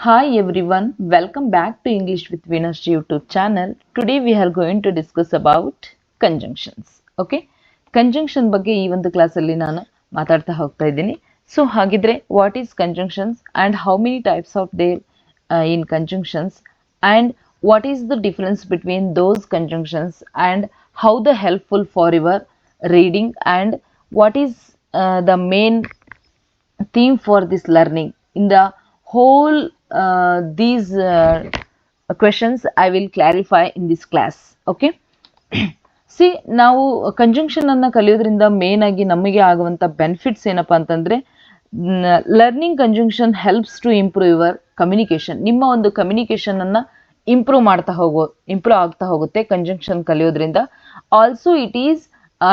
Hi everyone, welcome back to English with Venus YouTube channel. Today we are going to discuss about conjunctions. Okay, conjunction ಬಗ್ಗೆ ಈ ಒಂದು ಕ್ಲಾಸಲ್ಲಿ ನಾನು ಮಾತಾಡ್ತಾ ಹೋಗ್ತಾ ಇದ್ದೀನಿ. ಸೊ ಹಾಗಿದ್ರೆ what is conjunctions and how many types of there in conjunctions and what is the difference between those conjunctions and how the helpful for your reading and what is the main theme for this learning in the whole these questions I will clarify in this class. Okay. See ನಾವು conjunction ಅನ್ನ ಕಲಿಯೋದ್ರಿಂದ main ಆಗಿ ನಮಗೆ ಆಗುವಂತ benefits ಏನಪ್ಪಾ ಅಂತಂದ್ರೆ learning conjunction helps to improve your communication. ನಿಮ್ಮ ಒಂದು ಕಮ್ಯುನಿಕೇಶನ್ ಅನ್ನ ಇಂಪ್ರೂವ್ ಆಗ್ತಾ ಹೋಗುತ್ತೆ ಕಂಜಂಕ್ಷನ್ ಕಲಿಯೋದ್ರಿಂದ. Also it is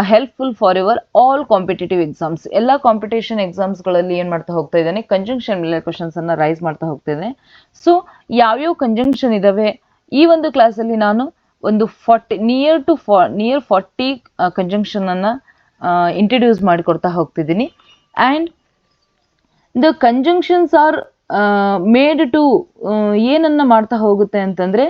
helpful for your all competitive exams. ಎಲ್ಲ ಕಾಂಪಿಟೇಷನ್ ಎಕ್ಸಾಮ್ಸ್ಗಳಲ್ಲಿ ಏನು ಮಾಡ್ತಾ ಹೋಗ್ತಾ ಇದ್ದಾನೆ, ಕಂಜಂಕ್ಷನ್ ಮೇಲೆ ಕ್ವಶನ್ಸ್ ಅನ್ನ ರೈಸ್ ಮಾಡ್ತಾ ಹೋಗ್ತಾ ಇದ್ದಾನೆ. ಸೊ ಯಾವ್ಯಾವ ಕಂಜಂಕ್ಷನ್ ಇದಾವೆ ಈ ಒಂದು ಕ್ಲಾಸಲ್ಲಿ ನಾನು ಒಂದು ನಿಯರ್ 40 ಕಂಜಂಕ್ಷನ್ ಅನ್ನ ಇಂಟ್ರಡ್ಯೂಸ್ ಮಾಡಿಕೊಡ್ತಾ ಹೋಗ್ತಿದ್ದೀನಿ. And the conjunctions are made to ಏನನ್ನ ಮಾಡ್ತಾ ಹೋಗುತ್ತೆ ಅಂತಂದ್ರೆ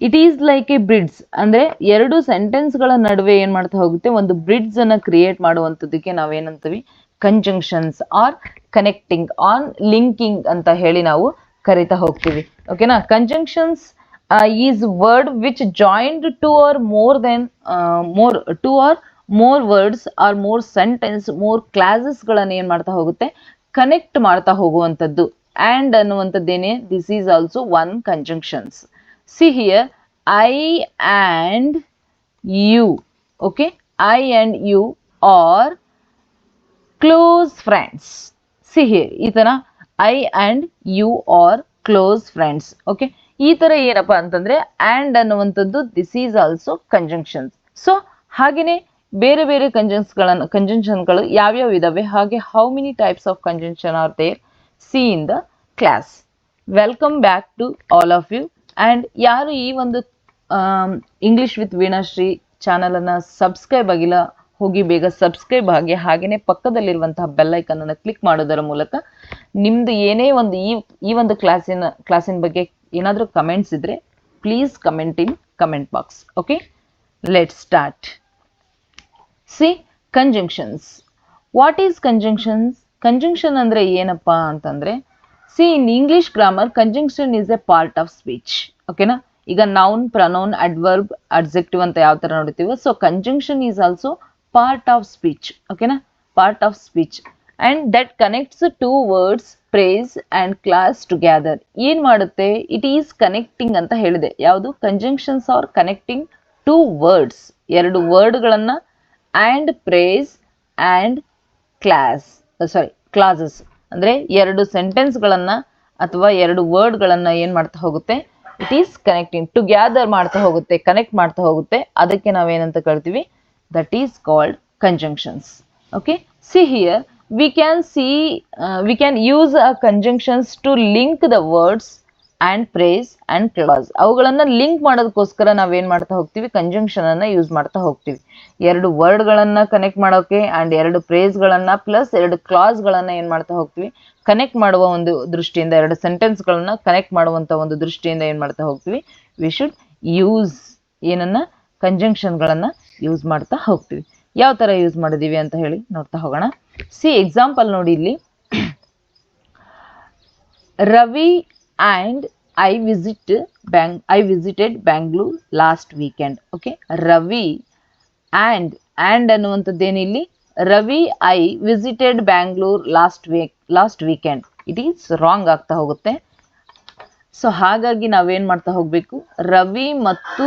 it is like a bridge. ಅಂದ್ರೆ ಎರಡು ಸೆಂಟೆನ್ಸ್ಗಳ ನಡುವೆ ಏನ್ ಮಾಡ್ತಾ ಹೋಗುತ್ತೆ, ಒಂದು ಬ್ರಿಡ್ಜ್ ಅನ್ನ ಕ್ರಿಯೇಟ್ ಮಾಡುವಂಥದ್ದಕ್ಕೆ ನಾವೇನಂತೀವಿ conjunctions are connecting on linking ಅಂತ ಹೇಳಿ ನಾವು ಕರಿತಾ ಹೋಗ್ತೀವಿ. ಓಕೆನಾ. Conjunctions is word which joined two or more words or more sentence more classes ಗಳನ್ನ ಏನ್ ಮಾಡ್ತಾ ಹೋಗುತ್ತೆ, ಕನೆಕ್ಟ್ ಮಾಡ್ತಾ ಹೋಗುವಂಥದ್ದು. ಆ್ಯಂಡ್ ಅನ್ನುವಂಥದ್ದೇನೆ this is also one conjunctions. See here I and you. Okay, I and you are close friends. See here ಈ ತರ I and you are close friends. Okay, ಈ ತರ ಏನಪ್ಪಾ ಅಂತಂದ್ರೆ ಆ್ಯಂಡ್ ಅನ್ನುವಂಥದ್ದು this is also conjunctions. So ಹಾಗೇನೆ ಬೇರೆ ಬೇರೆ ಕಂಜಂಕ್ಷನ್ಗಳು ಯಾವ್ಯಾವ ಇದಾವೆ, ಹಾಗೆ how many types of conjunction are there see in the class. Welcome back to all of you. And ಯಾರು ಈ ಒಂದು ಇಂಗ್ಲಿಷ್ ವಿತ್ ವೀಣಾಶ್ರೀ ಚಾನಲ್ ಅನ್ನ ಸಬ್ಸ್ಕ್ರೈಬ್ ಆಗಿಲ್ಲ, ಹೋಗಿ ಬೇಗ ಸಬ್ಸ್ಕ್ರೈಬ್ ಆಗಿ ಹಾಗೇನೆ ಪಕ್ಕದಲ್ಲಿರುವಂತಹ ಬೆಲ್ ಐಕನ್ ಅನ್ನು ಕ್ಲಿಕ್ ಮಾಡೋದರ ಮೂಲಕ ನಿಮ್ದು ಏನೇ ಒಂದು ಈ ಒಂದು ಕ್ಲಾಸಿನ ಬಗ್ಗೆ ಏನಾದರೂ ಕಮೆಂಟ್ಸ್ ಇದ್ರೆ please comment in comment box. Okay, let's start. C conjunctions. What is conjunctions? Conjunction ಅಂದ್ರೆ ಏನಪ್ಪಾ ಅಂತಂದ್ರೆ, C in English grammar conjunction is A part of speech. ಓಕೆನಾ. ಈಗ ನೌನ್, ಪ್ರನೌನ್, ಅಡ್ವರ್ಬ್, ಅಡ್ಜೆಕ್ಟಿವ್ ಅಂತ ಯಾವ ತರ ನೋಡ್ತೀವಿ, so conjunction is also part of speech. ಓಕೆನಾ, part of speech. And that connects two words phrase and clause together. ಏನ್ ಮಾಡುತ್ತೆ, it is connecting ಅಂತ ಹೇಳಿದೆ. ಯಾವುದು conjunctions are connecting two words, ಎರಡು ವರ್ಡ್ಗಳನ್ನ ಅಂಡ್ ಪ್ರೇಸ್ ಅಂಡ್ ಕ್ಲಾಸಸ್ ಅಂದ್ರೆ ಎರಡು ಸೆಂಟೆನ್ಸ್ಗಳನ್ನ ಅಥವಾ ಎರಡು ವರ್ಡ್ಗಳನ್ನ ಏನ್ ಮಾಡ್ತಾ ಹೋಗುತ್ತೆ, ಇಟ್ ಈಸ್ ಕನೆಕ್ಟಿಂಗ್ ಟುಗೆದರ್ ಮಾಡ್ತಾ ಹೋಗುತ್ತೆ, ಕನೆಕ್ಟ್ ಮಾಡ್ತಾ ಹೋಗುತ್ತೆ. ಅದಕ್ಕೆ ನಾವೇನಂತ ಕರಿತೀವಿ, that is called conjunctions. Okay, see here we can use conjunctions to link the words and phrase and clause. ಅವುಗಳನ್ನ ಲಿಂಕ್ ಮಾಡೋದಕ್ಕೋಸ್ಕರ ನಾವೇನ್ ಮಾಡ್ತಾ ಹೋಗ್ತೀವಿ, ಕಂಜಂಕ್ಷನ್ ಅನ್ನ ಯೂಸ್ ಮಾಡ್ತಾ ಹೋಗ್ತೀವಿ. ಎರಡು ವರ್ಡ್ಗಳನ್ನ ಕನೆಕ್ಟ್ ಮಾಡೋಕೆ ಅಂಡ್ ಎರಡು ಫ್ರೇಸ್ಗಳನ್ನ ಪ್ಲಸ್ ಎರಡು ಕ್ಲಾಸ್ಗಳನ್ನ ಏನ್ ಮಾಡ್ತಾ ಹೋಗ್ತೀವಿ, ಕನೆಕ್ಟ್ ಮಾಡುವ ಒಂದು ದೃಷ್ಟಿಯಿಂದ, ಎರಡು ಸೆಂಟೆನ್ಸ್ಗಳನ್ನ ಕನೆಕ್ಟ್ ಮಾಡುವಂತ ಒಂದು ದೃಷ್ಟಿಯಿಂದ ಏನ್ ಮಾಡ್ತಾ ಹೋಗ್ತೀವಿ, ವಿ ಶುಡ್ ಯೂಸ್ ಏನನ್ನ ಕಂಜಂಕ್ಷನ್ಗಳನ್ನ ಯೂಸ್ ಮಾಡ್ತಾ ಹೋಗ್ತೀವಿ. ಯಾವ ತರ ಯೂಸ್ ಮಾಡಿದೀವಿ ಅಂತ ಹೇಳಿ ನೋಡ್ತಾ ಹೋಗೋಣ. ಸಿ ಎಕ್ಸಾಂಪಲ್ ನೋಡಿ ಇಲ್ಲಿ, Ravi and I visited Bangalore last weekend. Okay, Ravi and ಅನ್ನುವಂಥದ್ದೇನು ಇಲ್ಲಿ, Ravi I visited Bangalore last weekend. It is wrong ಆಗ್ತಾ ಹೋಗುತ್ತೆ. ಸೊ ಹಾಗಾಗಿ ನಾವೇನ್ ಮಾಡ್ತಾ ಹೋಗ್ಬೇಕು, ರವಿ ಮತ್ತು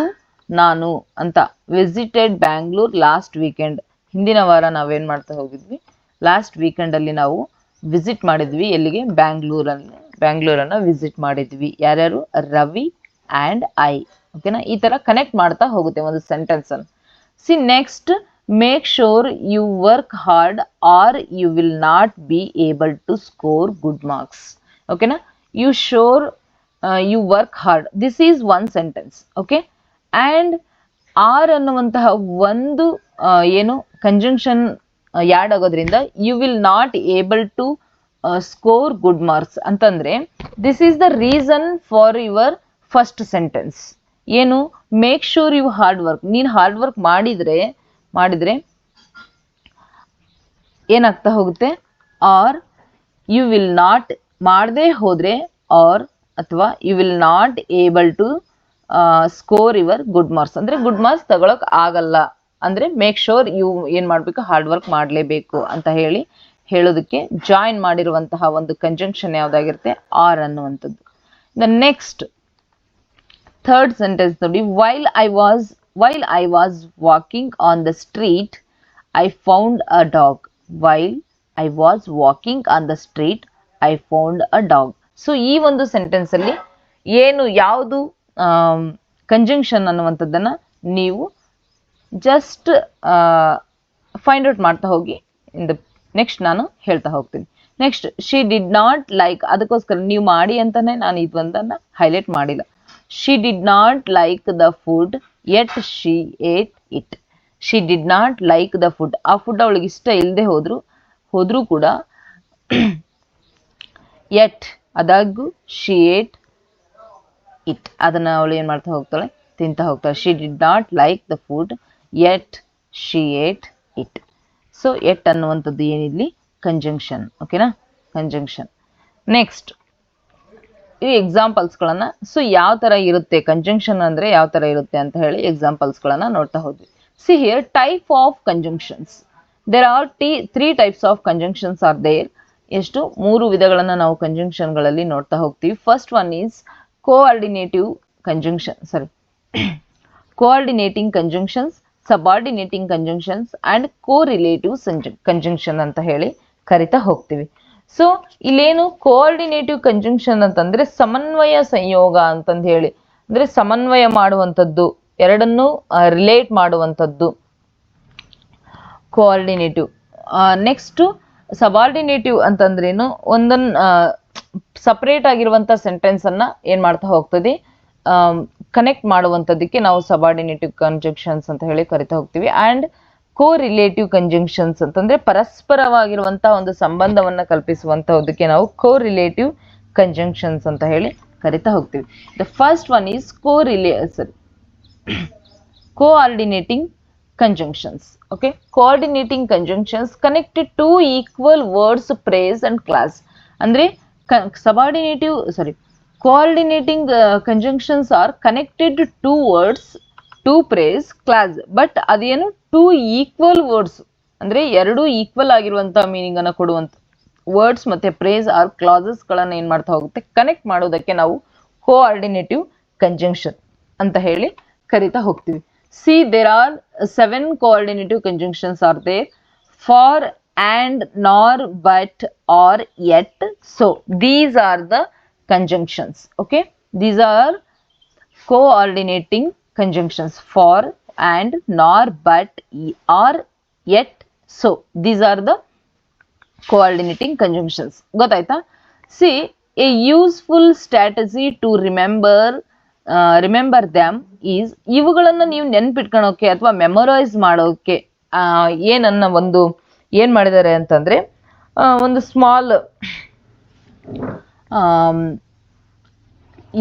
ನಾನು ಅಂತ ವಿಸಿಟೆಡ್ ಬ್ಯಾಂಗ್ಳೂರ್ ಲಾಸ್ಟ್ ವೀಕೆಂಡ್. ಹಿಂದಿನ ವಾರ ನಾವೇನ್ ಮಾಡ್ತಾ ಹೋಗಿದ್ವಿ, ಲಾಸ್ಟ್ ವೀಕೆಂಡ್ ಅಲ್ಲಿ ನಾವು ವಿಸಿಟ್ ಮಾಡಿದ್ವಿ. ಎಲ್ಲಿಗೆ? ಬ್ಯಾಂಗ್ಳೂರನ್ನ ವಿಸಿಟ್ ಮಾಡಿದ್ವಿ. ಯಾರ್ಯಾರು? Ravi and I. ಓಕೆನಾ. ಈ ತರ ಕನೆಕ್ಟ್ ಮಾಡ್ತಾ ಹೋಗುತ್ತೆ ಒಂದು ಸೆಂಟೆನ್ಸ್ ಅನ್ನು. See next, make sure you work hard or you will not be able to score good marks. ಓಕೆನಾ. You sure you work hard, this is one sentence. Okay, and or ಅನ್ನುವಂತಹ ಒಂದು ಏನು conjunction add ಆಗೋದ್ರಿಂದ you will not able to score good marks ಅಂತಂದ್ರೆ this is the reason for your first sentence. ಏನು? Make sure you hard work. ನೀನು hard work ಮಾಡಿದ್ರೆ ಏನಾಗ್ತಾ ಹೋಗುತ್ತೆ? ಆರ್ ಯು ವಿಲ್ ನಾಟ್, ಮಾಡದೆ ಹೋದ್ರೆ, ಆರ್ ಅಥವಾ you will not able to score your good marks. ಅಂದ್ರೆ ಗುಡ್ ಮಾರ್ಕ್ಸ್ ತಗೊಳಕ್ ಆಗಲ್ಲ. ಅಂದ್ರೆ ಮೇಕ್ ಶೋರ್ ಯು ಏನ್ ಮಾಡ್ಬೇಕು? ಹಾರ್ಡ್ ವರ್ಕ್ ಮಾಡಲೇಬೇಕು ಅಂತ ಹೇಳೋದಕ್ಕೆ ಜಾಯಿನ್ ಮಾಡಿರುವಂತಹ ಒಂದು ಕಂಜಂಕ್ಷನ್ ಯಾವ್ದಾಗಿರುತ್ತೆ? ಆರ್ ಅನ್ನುವಂಥದ್ದು. ದ ನೆಕ್ಸ್ಟ್ ಥರ್ಡ್ ಸೆಂಟೆನ್ಸ್ ನೋಡಿ, while I was walking on the street I found a dog. While I was walking on the street I found a dog. So ಈ ಒಂದು sentence ಅಲ್ಲಿ ಯಾವುದು conjunction ಅನ್ನುವಂಥದ್ದನ್ನ ನೀವು just find out ಮಾಡ್ತಾ ಹೋಗಿ. Next ನಾನು ಹೇಳ್ತಾ ಹೋಗ್ತೀನಿ. Next, she did not like, ಅದಕ್ಕೋಸ್ಕರ ನೀವು ಮಾಡಿ ಅಂತಾನೆ ನಾನು ಇದೊಂದನ್ನ ಹೈಲೈಟ್ ಮಾಡಿಲ್ಲ. She did not like the food yet she ate it. She did not like the food, ಆ ಫುಡ್ ಅವಳಿಗೆ ಇಷ್ಟ ಇಲ್ಲದೆ ಹೋದ್ರೂ ಕೂಡ ಯೆಟ್ ಅದಾಗೂ ಶಿ ಏಟ್ ಇಟ್, ಅದನ್ನ ಅವಳು ಏನ್ ಮಾಡ್ತಾ ಹೋಗ್ತಾಳೆ? ತಿಂತಾ ಹೋಗ್ತಾಳೆ. She did not like the food yet she ate it. So yet ಅನ್ನುವಂಥದ್ದು ಏನಿಲ್ಲಿ? ಕಂಜಂಕ್ಷನ್. ಓಕೆನಾ? ಕಂಜಂಕ್ಷನ್. ನೆಕ್ಸ್ಟ್ ಈ ಎಕ್ಸಾಂಪಲ್ಸ್ಗಳನ್ನ, ಸೊ ಯಾವ ತರ ಇರುತ್ತೆ ಕಂಜಂಕ್ಷನ್ ಅಂದ್ರೆ ಯಾವ ತರ ಇರುತ್ತೆ ಅಂತ ಹೇಳಿ ಎಕ್ಸಾಂಪಲ್ಸ್ಗಳನ್ನ ನೋಡ್ತಾ ಹೋದ್ವಿ. See here, type of conjunctions. There are 3 types of conjunctions are there. ಎಷ್ಟು? 3 ವಿಧಗಳನ್ನ ನಾವು ಕಂಜಂಕ್ಷನ್ಗಳಲ್ಲಿ ನೋಡ್ತಾ ಹೋಗ್ತೀವಿ. First one is coordinative conjunction, coordinating conjunctions, subordinating conjunctions and correlative conjunction ಅಂತ ಹೇಳಿ ಕರಿತಾ ಹೋಗ್ತೀವಿ. ಸೊ ಇಲ್ಲೇನು ಕೋಆರ್ಡಿನೇಟಿವ್ ಕಂಜಂಕ್ಷನ್ ಅಂತಂದ್ರೆ ಸಮನ್ವಯ ಸಂಯೋಗ ಅಂತಂದು ಹೇಳಿ, ಅಂದ್ರೆ ಸಮನ್ವಯ ಮಾಡುವಂಥದ್ದು, ಎರಡನ್ನೂ ರಿಲೇಟ್ ಮಾಡುವಂಥದ್ದು ಕೋಆರ್ಡಿನೇಟಿವ್. ನೆಕ್ಸ್ಟ್ ಸಬಾರ್ಡಿನೇಟಿವ್ ಅಂತಂದ್ರೇನು? ಒಂದನ್ನ ಸಪರೇಟ್ ಆಗಿರುವಂತ ಸೆಂಟೆನ್ಸ್ ಅನ್ನ ಏನ್ ಮಾಡ್ತಾ ಹೋಗ್ತದೆ? ಕನೆಕ್ಟ್ ಮಾಡುವಂಥದ್ದಕ್ಕೆ ನಾವು ಸಬಾರ್ಡಿನೇಟಿವ್ ಕಂಜಂಕ್ಷನ್ಸ್ ಅಂತ ಹೇಳಿ ಕರಿತಾ ಹೋಗ್ತೀವಿ. ಅಂಡ್ ಕೋರಿಲೇಟಿವ್ ಕಂಜಂಕ್ಷನ್ಸ್ ಅಂತಂದ್ರೆ ಪರಸ್ಪರವಾಗಿರುವಂತಹ ಒಂದು ಸಂಬಂಧವನ್ನ ಕಲ್ಪಿಸುವಂತಹದಕ್ಕೆ ನಾವು ಕೋರಿಲೇಟಿವ್ ಕಂಜಂಕ್ಷನ್ಸ್ ಅಂತ ಹೇಳಿ ಕರಿತಾ ಹೋಗ್ತೀವಿ. The first one is coordinating conjunctions. Okay, coordinating conjunctions connected to equal words praise and class. ಅಂದ್ರೆ coordinating conjunctions are connected to words to praise class, but ಅದೇನು ಟು ಈಕ್ವಲ್ ವರ್ಡ್ಸ್ ಅಂದ್ರೆ ಎರಡು ಈಕ್ವಲ್ ಆಗಿರುವಂತಹ meaning ಅನ್ನ ಕೊಡುವಂತ words ಮತ್ತೆ praise R classes ಗಳನ್ನ ಏನ್ ಮಾಡ್ತಾ ಹೋಗುತ್ತೆ? ಕನೆಕ್ಟ್ ಮಾಡೋದಕ್ಕೆ ನಾವು ಕೋಆರ್ಡಿನೇಟಿವ್ ಕಂಜಂಕ್ಷನ್ ಅಂತ ಹೇಳಿ ಕರಿತಾ ಹೋಗ್ತೀವಿ. See, there are 7 coordinative conjunctions are there: for, and, nor, but, or, yet, so. These are the conjunctions. Okay, these are coordinating conjunctions: for, and, nor, but, or, yet, so. These are the coordinating conjunctions. Gotaita? See, a useful strategy to remember damn is, ಇವುಗಳನ್ನ ನೀವು ನೆನ್ಪಿಟ್ಕೊಳೋಕೆ ಅಥವಾ memorise ಮಾಡೋಕೆ ಏನ್ ಮಾಡಿದ್ದಾರೆ ಅಂತಂದ್ರೆ ಒಂದು small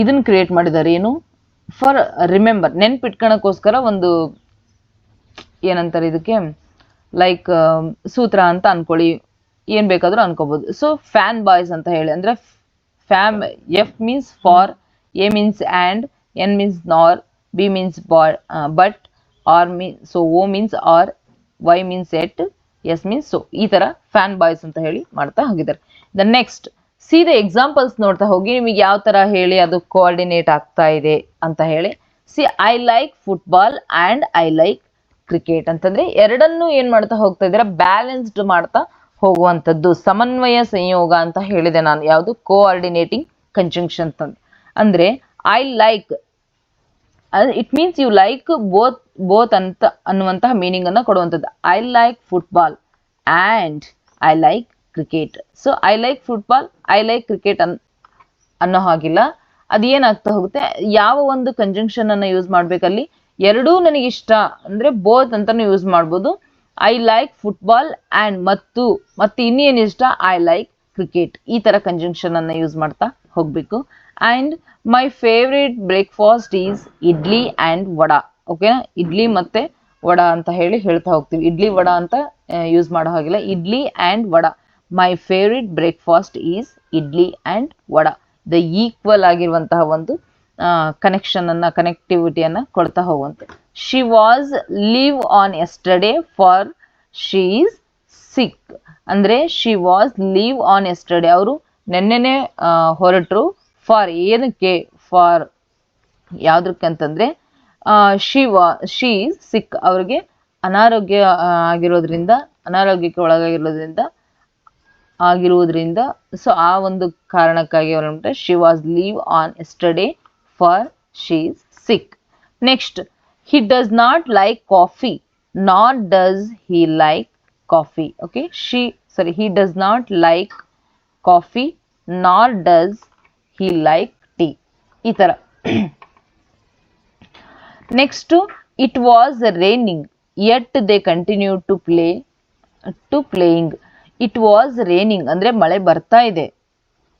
ಇದನ್ನ create ಮಾಡಿದ್ದಾರೆ. ಏನು? ಫಾರ್ ರಿಮೆಂಬರ್, ನೆನ್ಪಿಟ್ಕೊಳಕ್ಕೋಸ್ಕರ ಒಂದು ಏನಂತಾರೆ ಇದಕ್ಕೆ, ಲೈಕ್ ಸೂತ್ರ ಅಂತ ಅನ್ಕೊಳ್ಳಿ, ಏನ್ ಬೇಕಾದ್ರೂ ಅನ್ಕೋಬಹುದು. ಸೊ ಫ್ಯಾನ್ ಬಾಯ್ಸ್ ಅಂತ ಹೇಳಿ, ಅಂದ್ರೆ F means for, A means and, N means nor, B means but, R means so, O means or, Y means yet, S means so. ಈ ತರ ಫ್ಯಾನ್ ಬಾಯ್ಸ್ ಅಂತ ಹೇಳಿ ಮಾಡ್ತಾ ಹೋಗಿದ್ದಾರೆ. The next, C the examples ನೋಡ್ತಾ ಹೋಗಿ ನಿಮಗೆ ಯಾವ ತರ ಹೇಳಿ ಅದು ಕೋಆರ್ಡಿನೇಟ್ ಆಗ್ತಾ ಇದೆ ಅಂತ ಹೇಳಿ. C, I like football and I like cricket ಅಂತಂದ್ರೆ ಎರಡನ್ನೂ ಏನ್ ಮಾಡ್ತಾ ಹೋಗ್ತಾ ಇದ್ದೀರಾ? ಬ್ಯಾಲೆನ್ಸ್ಡ್ ಮಾಡ್ತಾ ಹೋಗುವಂಥದ್ದು ಸಮನ್ವಯ ಸಂಯೋಗ ಅಂತ ಹೇಳಿದೆ ನಾನು. ಯಾವುದು? ಕೋಆರ್ಡಿನೇಟಿಂಗ್ ಕಂಜಂಕ್ಷನ್ ಅಂದ್ರೆ I like, it means you like both ಅಂತ ಅನ್ನುವಂತಹ ಮೀನಿಂಗ್ ಅನ್ನ ಕೊಡುವಂಥದ್ದು. I like football and I like cricket. So I like football, I like cricket ಅನ್ನೋ ಹಾಗಿಲ್ಲ. ಅದೇನಾಗ್ತಾ ಹೋಗುತ್ತೆ? ಯಾವ ಒಂದು ಕಂಜಂಕ್ಷನ್ ಅನ್ನ ಯೂಸ್ ಮಾಡ್ಬೇಕಲ್ಲಿ? ಎರಡೂ ನನಗಿಷ್ಟ ಅಂದ್ರೆ ಬೋತ್ ಅಂತಾನು ಯೂಸ್ ಮಾಡ್ಬೋದು. ಐ ಲೈಕ್ ಫುಟ್ಬಾಲ್ ಅಂಡ್ ಮತ್ತೆ ಇನ್ನೇನಿಷ್ಟ? ಐ ಲೈಕ್ ಕ್ರಿಕೆಟ್ ಈ ತರ ಕಂಜಂಕ್ಷನ್ ಅನ್ನ ಯೂಸ್ ಮಾಡ್ತಾ ಹೋಗ್ಬೇಕು. And my favourite breakfast is idli and vada. ಓಕೆನಾ, ಇಡ್ಲಿ ಮತ್ತೆ ವಡಾ ಅಂತ ಹೇಳ್ತಾ ಹೋಗ್ತೀವಿ. ಇಡ್ಲಿ ವಡಾ ಅಂತ ಯೂಸ್ ಮಾಡೋ ಹಾಗಿಲ್ಲ, idli and vada. My favourite breakfast is idli and vada. The equal ಆಗಿರುವಂತಹ ಒಂದು ಕನೆಕ್ಟಿವಿಟಿಯನ್ನ ಕೊಡ್ತಾ ಹೋಗುವಂತೆ. She was leave on yesterday for she is sick. ಅಂದ್ರೆ she was leave on yesterday, ಅವರು ನೆನ್ನೆನೆ ಹೊರಟರು. ಫಾರ್ ಏನಕ್ಕೆ, ಫಾರ್ ಯಾವ್ದಕ್ಕಂತಂದ್ರೆ ಶಿ ಈಸ್ ಸಿಕ್, ಅವ್ರಿಗೆ ಅನಾರೋಗ್ಯ ಅನಾರೋಗ್ಯಕ್ಕೆ ಆಗಿರುವುದರಿಂದ ಸೊ ಆ ಒಂದು ಕಾರಣಕ್ಕಾಗಿ ಅವರು she was leave on yesterday for she is sick. Next, he does not like coffee nor does he like coffee. Okay, he does not like coffee nor does he like tea. ಈ ತರ. Next, it was raining yet they continued to playing. It was raining ಅಂದ್ರೆ ಮಳೆ ಬರ್ತಾ ಇದೆ,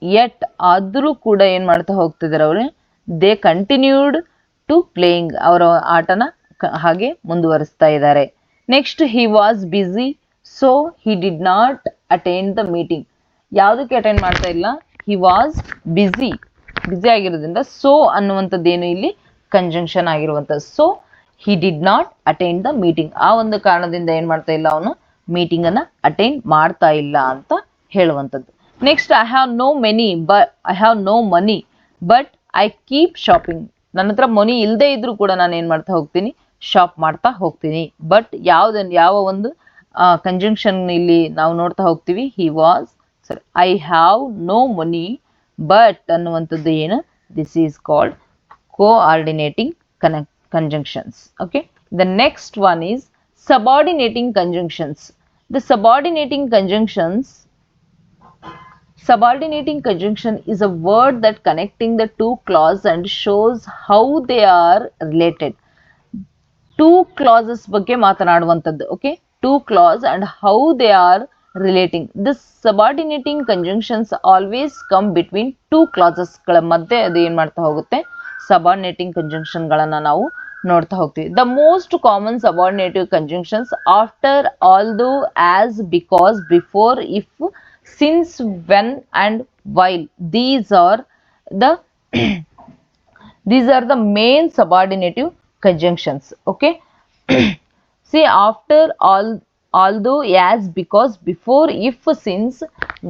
yet ಆದ್ರೂ ಕೂಡ ಏನ್ ಮಾಡ್ತಾ ಹೋಗ್ತಿದ್ದಾರೆ ಅವರು, they continued ಟು ಪ್ಲೇಯಿಂಗ್, ಅವರ ಆಟನ ಹಾಗೆ ಮುಂದುವರಿಸ್ತಾ ಇದ್ದಾರೆ. Next, he was busy so he did not attend the meeting. ಯಾವುದಕ್ಕೆ ಅಟೆಂಡ್ ಮಾಡ್ತಾ ಇಲ್ಲ, ಹಿ ವಾಸ್ ಬಿಸಿ ಆಗಿರೋದ್ರಿಂದ ಸೊ ಅನ್ನುವಂಥದ್ದೇನು ಇಲ್ಲಿ ಕಂಜಂಕ್ಷನ್ ಆಗಿರುವಂಥದ್ದು. So he did not attend the meeting, ಆ ಒಂದು ಕಾರಣದಿಂದ ಏನ್ ಮಾಡ್ತಾ ಇಲ್ಲ, ಅವನು ಮೀಟಿಂಗ್ ಅನ್ನ ಅಟೆಂಡ್ ಮಾಡ್ತಾ ಇಲ್ಲ ಅಂತ ಹೇಳುವಂಥದ್ದು. Next, I have no money but I keep shopping. ನನ್ನ ಹತ್ರ ಮನಿ ಇಲ್ಲದೆ ಇದ್ರೂ ಕೂಡ ನಾನು ಏನ್ ಮಾಡ್ತಾ ಹೋಗ್ತೀನಿ, ಶಾಪ್ ಮಾಡ್ತಾ ಹೋಗ್ತೀನಿ. ಬಟ್ ಯಾವ ಒಂದು ಕಂಜಂಕ್ಷನ್ ಇಲ್ಲಿ ನಾವು ನೋಡ್ತಾ ಹೋಗ್ತೀವಿ, I have no money but ಅನ್ನುವಂಥದ್ದು ಏನು, this is called coordinating conjunctions. Okay, the next one is subordinating conjunctions. The subordinating conjunction is a word that connecting the two clauses and shows how they are related. Two clauses ಬಗ್ಗೆ ಮಾತನಾಡುವಂತದ್ದು. Okay, two clauses and how they are relating. The subordinating conjunctions always come between two clauses ಗಳ ಮಧ್ಯೆ ಅದು ಏನ್ ಮಾಡ್ತಾ ಹೋಗುತ್ತೆ, subordinating conjunction ಗಳನ್ನ ನಾವು ನೋಡ್ತಾ ಹೋಗ್ತೀವಿ. The most common subordinative conjunctions after, although, as, because, before, if, since, when and while. These are the main subordinative conjunctions. Okay. See, after, although, as, because, before, if, since,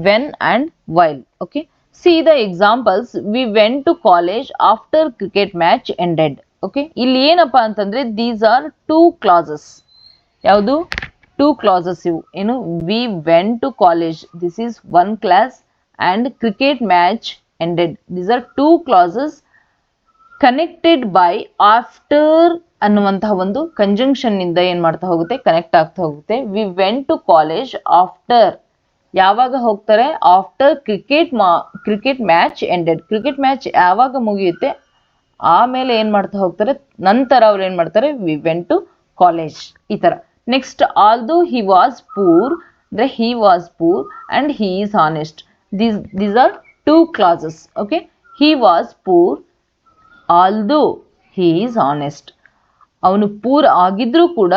when and while. Okay. See the examples. We went to college after cricket match ended. Okay, ಇಲ್ಲಿ ಏನಪ್ಪಾ ಅಂತಂದ್ರೆ these are two clauses. ಯಾವುದು, two clauses ಇವು ಏನು, we went to college, this is one class, and cricket match ended, these are two clauses connected by after ಅನ್ನುವಂತಹ ಒಂದು conjunction ನಿಂದ ಏನ್ ಮಾಡ್ತಾ ಹೋಗುತ್ತೆ, ಕನೆಕ್ಟ್ ಆಗ್ತಾ ಹೋಗುತ್ತೆ. we went to college after, ಯಾವಾಗ ಹೋಗ್ತಾರೆ, after cricket match ended, cricket match ಯಾವಾಗ ಮುಗಿಯುತ್ತೆ ಆಮೇಲೆ ಏನ್ ಮಾಡ್ತಾ ಹೋಗ್ತಾರೆ, ನಂತರ ಅವ್ರು ಏನ್ ಮಾಡ್ತಾರೆ, ವಿ ವೆಂಟ್ ಟು ಕಾಲೇಜ್, ಈ ತರ. Next, although he was poor ಅಂದ್ರೆ he was poor and he is honest. These are two classes. Okay, he was poor although he is honest. ಅವನು ಪೂರ್ ಆಗಿದ್ರೂ ಕೂಡ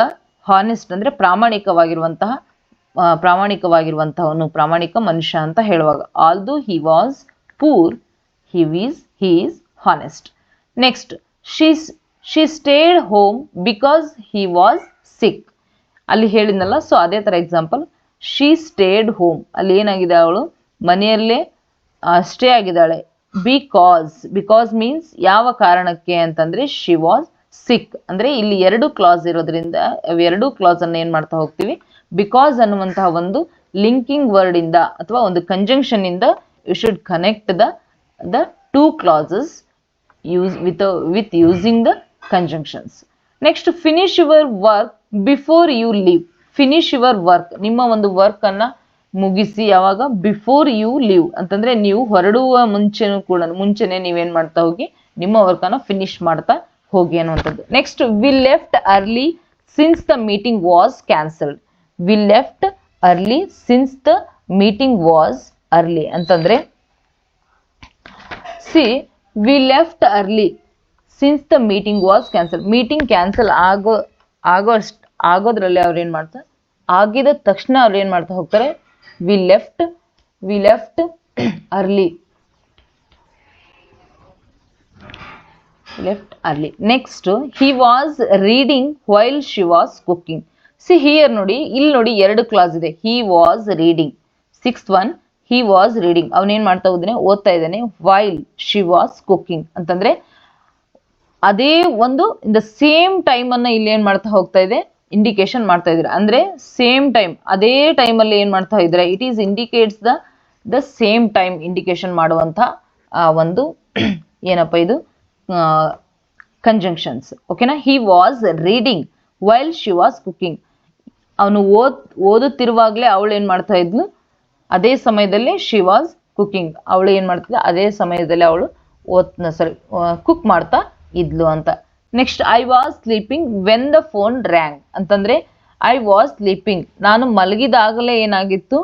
ಹಾನೆಸ್ಟ್ ಅಂದ್ರೆ ಪ್ರಾಮಾಣಿಕವಾಗಿರುವಂತಹವನು, ಪ್ರಾಮಾಣಿಕ ಮನುಷ್ಯ ಅಂತ ಹೇಳುವಾಗ although he was poor he is honest. Next, she stayed home because he was sick. ಅಲ್ಲಿ ಹೇಳಿದ್ನಲ್ಲ, ಸೊ ಅದೇ ತರ ಎಕ್ಸಾಂಪಲ್, ಶಿ ಸ್ಟೇಡ್ ಹೋಮ್, ಅಲ್ಲಿ ಏನಾಗಿದೆ, ಅವಳು ಮನೆಯಲ್ಲೇ ಸ್ಟೇ ಆಗಿದ್ದಾಳೆ. ಬಿಕಾಸ್ ಮೀನ್ಸ್ ಯಾವ ಕಾರಣಕ್ಕೆ ಅಂತಂದ್ರೆ ಶಿ ವಾಸ್ ಸಿಕ್. ಅಂದ್ರೆ ಇಲ್ಲಿ ಎರಡು ಕ್ಲಾಸ್ ಇರೋದ್ರಿಂದ ಎರಡು ಕ್ಲಾಸ್ ಅನ್ನ ಏನ್ ಮಾಡ್ತಾ ಹೋಗ್ತೀವಿ, ಬಿಕಾಸ್ ಅನ್ನುವಂತಹ ಒಂದು ಲಿಂಕಿಂಗ್ ವರ್ಡ್ ಇಂದ ಅಥವಾ ಒಂದು ಕಂಜಂಕ್ಷನ್ ಇಂದ you should connect the two clauses with using the conjunctions. Next, finish your work before you leave. Finish your work, ನಿಮ್ಮ ಒಂದು ವರ್ಕ್ ಅನ್ನ ಮುಗಿಸಿ. ಯಾವಾಗ, ಬಿಫೋರ್ ಯು ಲೀವ್ ಅಂತಂದ್ರೆ ನೀವು ಹೊರಡುವ ಮುಂಚೆನೆ ನೀವೇನ್ ಮಾಡ್ತಾ ಹೋಗಿ ನಿಮ್ಮ ವರ್ಕ್ ಅನ್ನ ಫಿನಿಶ್ ಮಾಡ್ತಾ ಹೋಗಿ ಅನ್ನುವಂಥದ್ದು. Next, we left early since the meeting was cancelled. We left early since the meeting was early ಅಂತಂದ್ರೆ see we left early since the meeting was cancel. Meeting cancel ಆಗೋದ್ರಲ್ಲಿ ಅವ್ರು ಏನು ಮಾಡ್ತಾರೆ, ಆಗಿದ ತಕ್ಷಣ ಅವ್ರು ಏನು ಮಾಡ್ತಾ ಹೋಗ್ತಾರೆ, we left early. Next he was reading while she was cooking. See here ನೋಡಿ, ಇಲ್ಲಿ ನೋಡಿ ಎರಡು ಕ್ಲಾಸ್ ಇದೆ. He was reading, 6th one he was reading, ಅವನೇನ್ ಮಾಡ್ತಾ ಹೋದಾನೆ, ಓದ್ತಾ ಇದ್ದಾನೆ. ವೈಲ್ ಶಿ ವಾಸ್ ಕುಕ್ಕಿಂಗ್ ಅಂತಂದ್ರೆ ಅದೇ ಒಂದು ಇನ್ ದ ಸೇಮ್ ಟೈಮ್ ಅನ್ನ ಇಲ್ಲಿ ಏನ್ ಮಾಡ್ತಾ ಹೋಗ್ತಾ ಇದೆ, ಇಂಡಿಕೇಶನ್ ಮಾಡ್ತಾ ಇದ್ರೆ. ಅಂದ್ರೆ ಸೇಮ್ ಟೈಮ್, ಅದೇ ಟೈಮ್ ಅಲ್ಲಿ ಏನ್ ಮಾಡ್ತಾ ಇದ್ರೆ, it is indicates the same time indication ಮಾಡುವಂತ ಒಂದು ಏನಪ್ಪ ಇದು ಕಂಜಂಕ್ಷನ್ಸ್. ಓಕೆನಾ. ಹಿ was reading while she was cooking. ಅವನು ಓದುತ್ತಿರುವಾಗಲೇ ಅವಳು ಏನ್ ಮಾಡ್ತಾ ಇದ್ಲು, ಅದೇ ಸಮಯದಲ್ಲಿ ಶಿ ವಾಸ್ ಕುಕಿಂಗ್, ಅವಳು ಏನ್ ಮಾಡ್ತಿದ್ಲು, ಅದೇ ಸಮಯದಲ್ಲಿ ಅವಳು ಕುಕ್ ಮಾಡ್ತಾ ಇದ್ಲು ಅಂತ. Next I was sleeping when the phone ರ್ಯಾಂಗ್ ಅಂತಂದ್ರೆ ಐ ವಾಸ್ ಸ್ಲೀಪಿಂಗ್, ನಾನು ಮಲಗಿದಾಗಲೇ ಏನಾಗಿತ್ತು,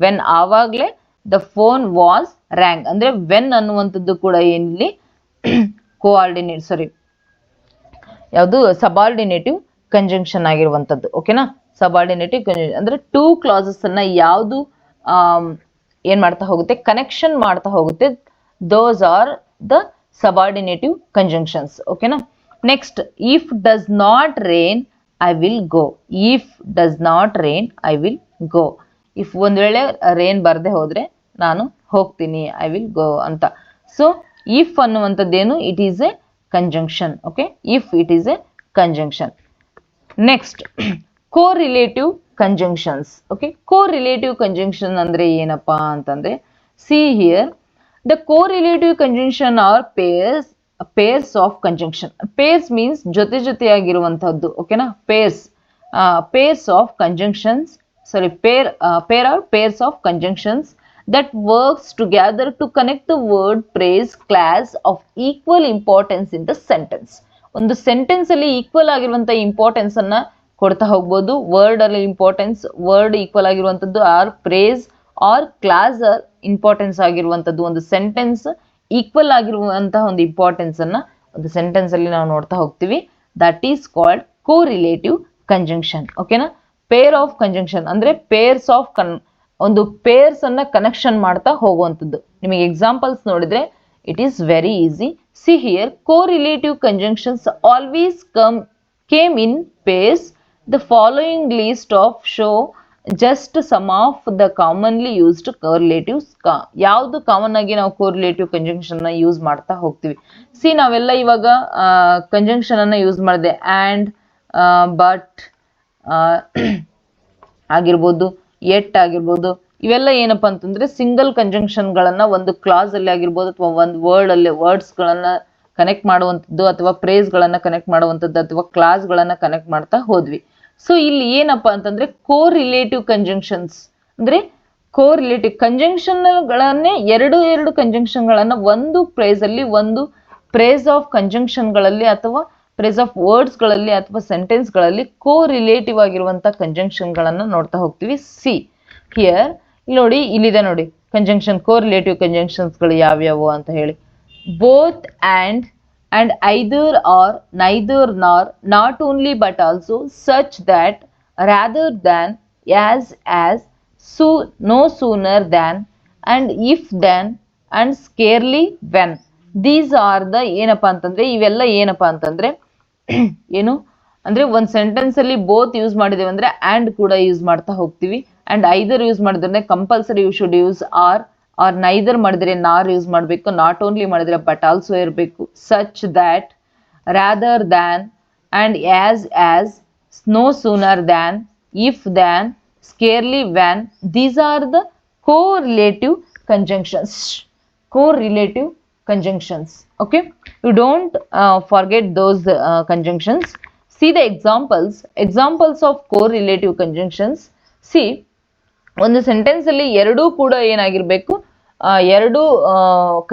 ವೆನ್ ಆವಾಗಲೇ, ದ ಫೋನ್ ವಾಸ್ ರ್ಯಾಂಗ್ ಅಂದ್ರೆ ವೆನ್ ಅನ್ನುವಂಥದ್ದು ಕೂಡ ಏನಿಲ್ಲಿ ಯಾವುದು ಸಬಾರ್ಡಿನೇಟಿವ್ ಕಂಜಂಕ್ಷನ್ ಆಗಿರುವಂಥದ್ದು. ಓಕೆನಾ. ಸಬಾರ್ಡಿನೇಟಿವ್ ಕಂಜಂಕ್ಷನ್ ಅಂದ್ರೆ ಟೂ ಕ್ಲಾಸಸ್ ಅನ್ನ ಯಾವುದು ಏನ್ ಮಾಡ್ತಾ ಹೋಗುತ್ತೆ, ಕನೆಕ್ಷನ್ ಮಾಡ್ತಾ ಹೋಗುತ್ತೆ. Those are the subordinative conjunctions. ಓಕೆನಾ. Next if does not rain I will go. If does not rain I will go. If ಒಂದ್ ವೇಳೆ ರೇನ್ ಬರ್ದೆ ಹೋದ್ರೆ ನಾನು ಹೋಗ್ತೀನಿ, ಐ ವಿಲ್ ಗೋ ಅಂತ. ಸೊ ಇಫ್ ಅನ್ನುವಂಥದ್ದೇನು, it is a conjunction. Okay, if it is a conjunction. Next correlative conjunctions. Okay, correlative conjunction ಅಂದ್ರೆ ಏನಪ್ಪಾ ಅಂತಂದ್ರೆ, see here the correlative conjunction are pairs of conjunction. Pairs means ಜೊತೆಯಾಗಿರುವಂತಹದ್ದು. ಓಕೆನಾ. Pairs of conjunctions, pairs of conjunctions that works together to connect the word, phrase, class of equal importance in the sentence. ಒಂದು sentence ಅಲ್ಲಿ equal ಆಗಿರುವಂತ importance ಅನ್ನ ಕೊಡ್ತಾ ಹೋಗ್ಬೋದು. Word ಅಲ್ಲಿ importance, word equal ಆಗಿರುವಂತದ್ದು, or phrase or clause importance ಆಗಿರುವಂತದ್ದು. ಒಂದು ಸೆಂಟೆನ್ಸ್ ಈಕ್ವಲ್ ಆಗಿರುವಂತಹ ಒಂದು ಇಂಪಾರ್ಟೆನ್ಸ್ ಅನ್ನ ಒಂದು ಸೆಂಟೆನ್ಸ್ ಅಲ್ಲಿ ನಾವು ನೋಡ್ತಾ ಹೋಗ್ತೀವಿ. That is called ಕೋರಿಲೇಟಿವ್ conjunction. ಓಕೆನಾ. ಪೇರ್ ಆಫ್ ಕಂಜಂಕ್ಷನ್ ಅಂದ್ರೆ ಪೇರ್ಸ್ ಆಫ್ ಒಂದು ಪೇರ್ಸ್ ಅನ್ನ ಕನೆಕ್ಷನ್ ಮಾಡ್ತಾ ಹೋಗುವಂಥದ್ದು. ನಿಮಗೆ ಎಕ್ಸಾಂಪಲ್ಸ್ ನೋಡಿದ್ರೆ it is very easy. See here ಕೋರಿಲೇಟಿವ್ conjunctions always came in pairs. The following list of show just some of the commonly used correlatives. ಯಾವುದು common ಆಗಿ ನಾವು ಕೋರಿಲೇಟಿವ್ ಕಂಜಂಕ್ಷನ್ ನ ಯೂಸ್ ಮಾಡ್ತಾ ಹೋಗ್ತೀವಿ. ಸಿ ನಾವೆಲ್ಲ ಇವಾಗ ಕಂಜಂಕ್ಷನ್ ಅನ್ನ ಯೂಸ್ ಮಾಡಿದೆ. ಆ್ಯಂಡ್, ಬಟ್ ಆಗಿರ್ಬೋದು, ಎಟ್ ಆಗಿರ್ಬೋದು, ಇವೆಲ್ಲ ಏನಪ್ಪಾ ಅಂತಂದ್ರೆ ಸಿಂಗಲ್ ಕಂಜಂಕ್ಷನ್ ಗಳನ್ನ ಒಂದು ಕ್ಲಾಸ್ ಅಲ್ಲಿ ಆಗಿರ್ಬೋದು ಅಥವಾ ಒಂದು ವರ್ಡ್ ಅಲ್ಲಿ ವರ್ಡ್ಸ್ ಗಳನ್ನ ಕನೆಕ್ಟ್ ಮಾಡುವಂಥದ್ದು, ಅಥವಾ ಪ್ರೇಸ್ ಗಳನ್ನ ಕನೆಕ್ಟ್ ಮಾಡುವಂಥದ್ದು, ಅಥವಾ ಕ್ಲಾಸ್ ಗಳನ್ನ ಕನೆಕ್ಟ್ ಮಾಡ್ತಾ ಹೋದ್ವಿ. ಸೊ ಇಲ್ಲಿ ಏನಪ್ಪಾ ಅಂತಂದ್ರೆ ಕೋರಿಲೇಟಿವ್ ಕಂಜಂಕ್ಷನ್ಸ್ ಅಂದ್ರೆ ಕೋರಿಲೇಟಿವ್ ಕಂಜಂಕ್ಷನ್ ಗಳನ್ನೇ ಎರಡು ಕಂಜಂಕ್ಷನ್ ಗಳನ್ನ ಒಂದು ಪ್ರೇಸ್ ಅಲ್ಲಿ, ಒಂದು ಪ್ರೇಸ್ ಆಫ್ ಕಂಜಂಕ್ಷನ್ ಗಳಲ್ಲಿ ಅಥವಾ ಪ್ರೇಸ್ ಆಫ್ ವರ್ಡ್ಸ್ ಗಳಲ್ಲಿ ಅಥವಾ ಸೆಂಟೆನ್ಸ್ ಗಳಲ್ಲಿ ಕೋರಿಲೇಟಿವ್ ಆಗಿರುವಂತ ಕಂಜಂಕ್ಷನ್ ಗಳನ್ನ ನೋಡ್ತಾ ಹೋಗ್ತೀವಿ. ಸಿ ಹಿಯರ್ ನೋಡಿ, ಇಲ್ಲಿದೆ ನೋಡಿ ಕಂಜಂಕ್ಷನ್, ಕೋರಿಲೇಟಿವ್ ಕಂಜಂಕ್ಷನ್ಸ್ ಗಳು ಯಾವ್ಯಾವು ಅಂತ ಹೇಳಿ. Both and either or, neither nor, not only but also, such that, rather than, as, so, no sooner than, and if then, and scarcely when. These are the ಏನಪ್ಪಾ ಅಂತಂದ್ರೆ, ಇವೆಲ್ಲ ಏನಪ್ಪಾ ಅಂತಂದ್ರೆ ಏನು ಅಂದ್ರೆ ಒಂದ್ ಸೆಂಟೆನ್ಸ್ ಅಲ್ಲಿ ಬೋತ್ ಯೂಸ್ ಮಾಡಿದೇವೆ ಅಂದ್ರೆ ಅಂಡ್ ಕೂಡ ಯೂಸ್ ಮಾಡ್ತಾ ಹೋಗ್ತೀವಿ. ಅಂಡ್ ಐದರ್ ಯೂಸ್ ಮಾಡಿದ್ರೆ compulsory you should use or neither ಮಾಡಿದ್ರೆ ನಾರ್ ಯೂಸ್ ಮಾಡಬೇಕು. ನಾಟ್ ಓನ್ಲಿ ಮಾಡಿದ್ರೆ ಬಟ್ ಆಲ್ಸೋ ಇರಬೇಕು. Such that, rather than, and as, no sooner than, if then, scarcely when. These are the correlative conjunctions. Correlative conjunctions. Okay, you don't forget those conjunctions. See the examples of correlative conjunctions. See, ಒಂದು sentence ಅಲ್ಲಿ ಎರಡೂ ಕೂಡ ಏನಾಗಿರ್ಬೇಕು, ಎರಡು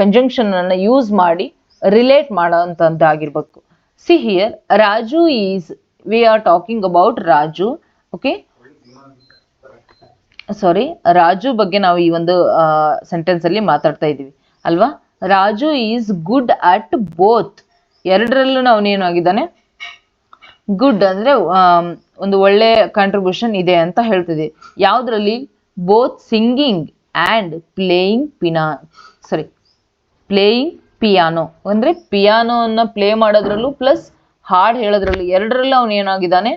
conjunction ಅನ್ನ use ಮಾಡಿ relate ಮಾಡೋಂಥದ್ದಾಗಿರ್ಬೇಕು. See here Raju is, we are talking about Raju. Okay, sorry, Raju ಬಗ್ಗೆ ನಾವು ಈ ಒಂದು ಸೆಂಟೆನ್ಸ್ ಅಲ್ಲಿ ಮಾತಾಡ್ತಾ ಇದ್ದೀವಿ ಅಲ್ವಾ. Raju is good at both, ಎರಡರಲ್ಲೂ ಅವನೇನಾಗಿದ್ದಾನೆ, ಗುಡ್ ಅಂದ್ರೆ ಒಂದು ಒಳ್ಳೆ ಕಾಂಟ್ರಿಬ್ಯೂಷನ್ ಇದೆ ಅಂತ ಹೇಳ್ತಿದ್ವಿ. ಯಾವ್ದ್ರಲ್ಲಿ? Both singing and playing piano ಅಂದ್ರೆ ಪಿಯಾನೋನ ಪ್ಲೇ ಮಾಡೋದ್ರಲ್ಲೂ ಪ್ಲಸ್ ಹಾಡು ಹೇಳೋದ್ರಲ್ಲೂ ಎರಡರಲ್ಲೂ ಅವನು ಏನಾಗಿದ್ದಾನೆ,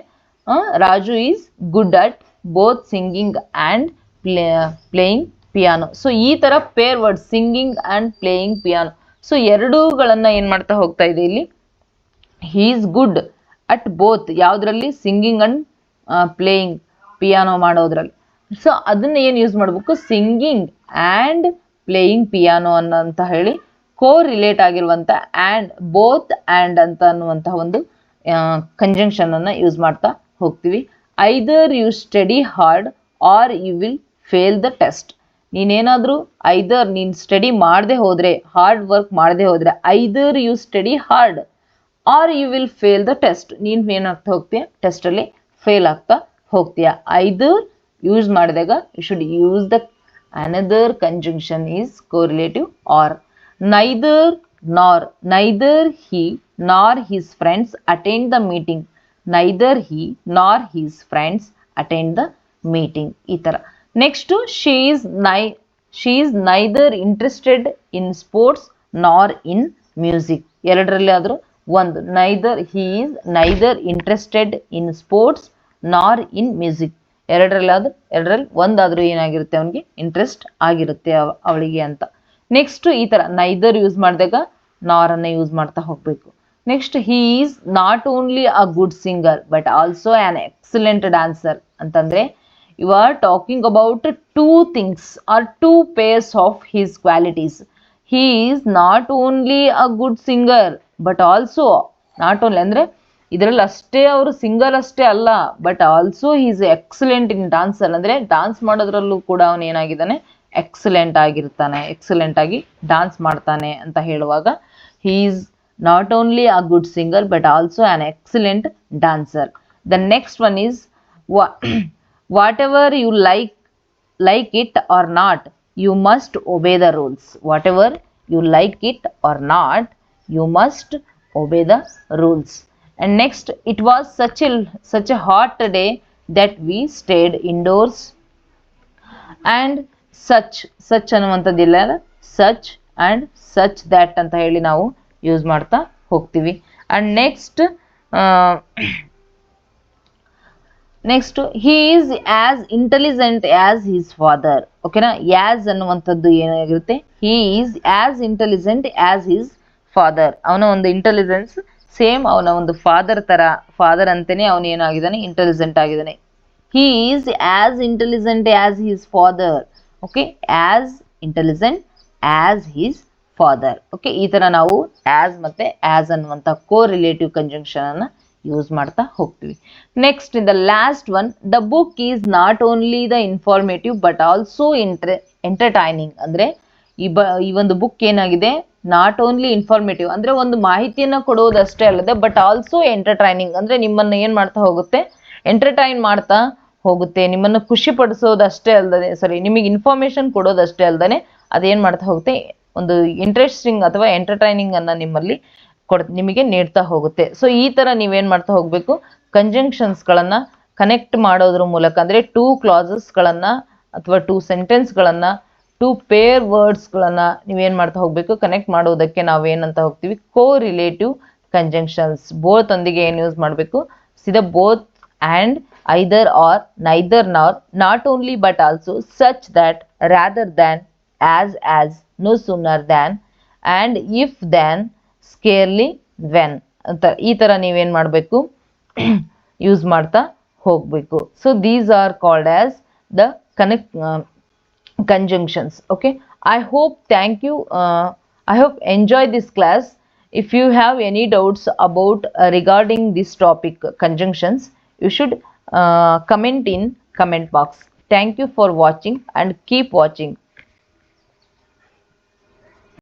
Raju is good at both singing and playing piano. So ಈ ತರ pair word singing and playing piano. So ಎರಡೂಗಳನ್ನ ಏನ್ ಮಾಡ್ತಾ ಹೋಗ್ತಾ ಇದೆ ಇಲ್ಲಿ, he is good at both, ಯಾವ್ದ್ರಲ್ಲಿ? ಸಿಂಗಿಂಗ್ ಅಂಡ್ ಪ್ಲೇಯಿಂಗ್ ಪಿಯಾನೋ ಮಾಡೋದ್ರಲ್ಲಿ. ಸೊ ಅದನ್ನ ಏನು ಯೂಸ್ ಮಾಡಬೇಕು? ಸಿಂಗಿಂಗ್ ಆ್ಯಂಡ್ ಪ್ಲೇಯಿಂಗ್ ಪಿಯಾನೋ ಅಂತ ಹೇಳಿ ಕೋ ರಿಲೇಟ್ ಆಗಿರುವಂತ ಆ್ಯಂಡ್ ಬೋತ್ ಆ್ಯಂಡ್ ಅಂತ ಅನ್ನುವಂತಹ ಒಂದು ಕಂಜಂಕ್ಷನ್ ಅನ್ನ ಯೂಸ್ ಮಾಡ್ತಾ ಹೋಗ್ತೀವಿ. Either you study hard or you will fail the test. ನೀನೇನಾದ್ರೂ ಐದರ್ ನೀನ್ ಸ್ಟಡಿ ಮಾಡದೆ ಹೋದ್ರೆ, ಹಾರ್ಡ್ ವರ್ಕ್ ಮಾಡದೆ ಹೋದ್ರೆ, either you study hard or you will fail the test, ನೀನ್ ಏನಾಗ್ತಾ ಹೋಗ್ತೀಯ, ಟೆಸ್ಟ್ ಅಲ್ಲಿ ಫೇಲ್ ಆಗ್ತಾ ಹೋಗ್ತೀಯ. ಐದರ್ ಯೂಸ್ ಮಾಡಿದಾಗ you should use the another conjunction is correlative or. neither he nor his friends attend the meeting. neither he nor his friends attend the meeting. ಈ ತರ. Next, she is neither interested in sports nor in music. ಎರಡರಲ್ಲಿ ಆದ್ರೂ ಒಂದು. he is neither interested in sports nor in music. ಎರಡರಲ್ಲಿ ಒಂದಾದ್ರೂ ಏನಾಗಿರುತ್ತೆ, ಅವನಿಗೆ interest ಆಗಿರುತ್ತೆ ಅವಳಿಗೆ ಅಂತ. ನೆಕ್ಸ್ಟ್ ಈ ತರ ನೈದರ್ ಯೂಸ್ ಮಾಡಿದಾಗ ನಾರ್ ಅನ್ನ ಯೂಸ್ ಮಾಡ್ತಾ ಹೋಗ್ಬೇಕು. Next, he is not only a good singer but also an excellent dancer ಅಂತಂದ್ರೆ you are talking about two things or two pairs of his qualities. He is not only a good singer but also, not only ಅಂದ್ರೆ ಇದರಲ್ಲಿ ಅಷ್ಟೇ ಅವರು singer ಅಷ್ಟೇ ಅಲ್ಲ, but also is excellent in dancer ಅಂದ್ರೆ dance ಮಾಡೋದ್ರಲ್ಲೂ ಕೂಡ ಅವನು ಏನಾಗಿದ್ದಾನೆ, ಎಕ್ಸಲೆಂಟ್ ಆಗಿರ್ತಾನೆ, ಎಕ್ಸಲೆಂಟ್ ಆಗಿ ಡಾನ್ಸ್ ಮಾಡ್ತಾನೆ ಅಂತ ಹೇಳುವಾಗ he is not only a good singer but also an excellent dancer. The next one is whatever you like it or not you must obey the rules. Whatever you like it or not you must obey the rules. And next, it was such a hot day that we stayed indoors. And such ಅನ್ನುವಂಥದ್ದಿಲ್ಲ, such and such that ಅಂತ ಹೇಳಿ ನಾವು use ಮಾಡ್ತಾ ಹೋಗ್ತೀವಿ. And next he is as intelligent as his father. ಓಕೆನಾ, as ಅನ್ನುವಂಥದ್ದು ಏನಾಗಿರುತ್ತೆ, he is as intelligent as his father. ಅವನ ಒಂದು ಇಂಟೆಲಿಜೆನ್ಸ್ ಸೇಮ್ ಅವನ ಒಂದು ಫಾದರ್ ಅಂತಾನೆ ಅವನು ಏನಾಗಿದ್ದಾನೆ, ಇಂಟೆಲಿಜೆಂಟ್ ಆಗಿದ್ದಾನೆ. He is as intelligent as his father. Okay, as intelligent as his father. Okay, ಈ ತರ ನಾವು ಆಸ್ ಮತ್ತೆ ಆಸ್ ಅನ್ನುವಂಥ ಕೋ ರಿಲೇಟಿವ್ ಕಂಜಂಕ್ಷನ್ ಅನ್ನ ಯೂಸ್ ಮಾಡ್ತಾ ಹೋಗ್ತೀವಿ. Next, in the last one, the book is not only the informative but also entertaining. ಅಂದ್ರೆ ಈ ಒಂದು ಬುಕ್ ಏನಾಗಿದೆ, ನಾಟ್ ಓನ್ಲಿ ಇನ್ಫಾರ್ಮೇಟಿವ್ ಅಂದ್ರೆ ಒಂದು ಮಾಹಿತಿಯನ್ನ ಕೊಡೋದಷ್ಟೇ ಅಲ್ಲದೆ ಬಟ್ ಆಲ್ಸೋ ಎಂಟರ್ಟೈನಿಂಗ್ ಅಂದ್ರೆ ನಿಮ್ಮನ್ನ ಏನ್ ಮಾಡ್ತಾ ಹೋಗುತ್ತೆ, ಎಂಟರ್ಟೈನ್ ಮಾಡ್ತಾ ಹೋಗುತ್ತೆ, ನಿಮ್ಮನ್ನು ಖುಷಿ ಪಡಿಸೋದಷ್ಟೇ ಅಲ್ಲದೆ, ನಿಮಗೆ ಇನ್ಫಾರ್ಮೇಶನ್ ಕೊಡೋದಷ್ಟೇ ಅಲ್ಲದೆ ಅದೇನ್ ಮಾಡ್ತಾ ಹೋಗುತ್ತೆ, ಒಂದು ಇಂಟ್ರೆಸ್ಟಿಂಗ್ ಅಥವಾ ಎಂಟರ್ಟೈನಿಂಗ್ ಅನ್ನ ನಿಮಗೆ ನೀಡ್ತಾ ಹೋಗುತ್ತೆ. ಸೊ ಈ ತರ ನೀವೇನ್ ಮಾಡ್ತಾ ಹೋಗ್ಬೇಕು, ಕಂಜಂಕ್ಷನ್ಸ್ ಗಳನ್ನ ಕನೆಕ್ಟ್ ಮಾಡೋದ್ರ ಮೂಲಕ ಅಂದ್ರೆ ಟೂ ಕ್ಲಾಸಸ್ ಗಳನ್ನ ಅಥವಾ ಟೂ ಸೆಂಟೆನ್ಸ್ ಗಳನ್ನ, ಟೂ ಪೇರ್ ವರ್ಡ್ಸ್ ಗಳನ್ನ ನೀವೇನ್ ಮಾಡ್ತಾ ಹೋಗ್ಬೇಕು, ಕನೆಕ್ಟ್ ಮಾಡೋದಕ್ಕೆ ನಾವೇನಂತ ಹೋಗ್ತೀವಿ, ಕೋ ರಿಲೇಟಿವ್ ಕಂಜಂಕ್ಷನ್ಸ್. ಬೋತ್ ಒಂದಿಗೆ ಏನ್ ಯೂಸ್ ಮಾಡಬೇಕು, ಸಿದ both and either or, neither nor, not only but also, such that, rather than, as, no sooner than, and if then, scarcely when ಅಂತ ಈ ತರ ನೀವೇನ್ ಮಾಡಬೇಕು, ಯೂಸ್ ಮಾಡ್ತಾ ಹೋಗ್ಬೇಕು. So these are called as the conjunctions. Okay, I hope enjoy this class. If you have any doubts about regarding this topic, conjunctions, you should comment in comment box. Thank you for watching and keep watching.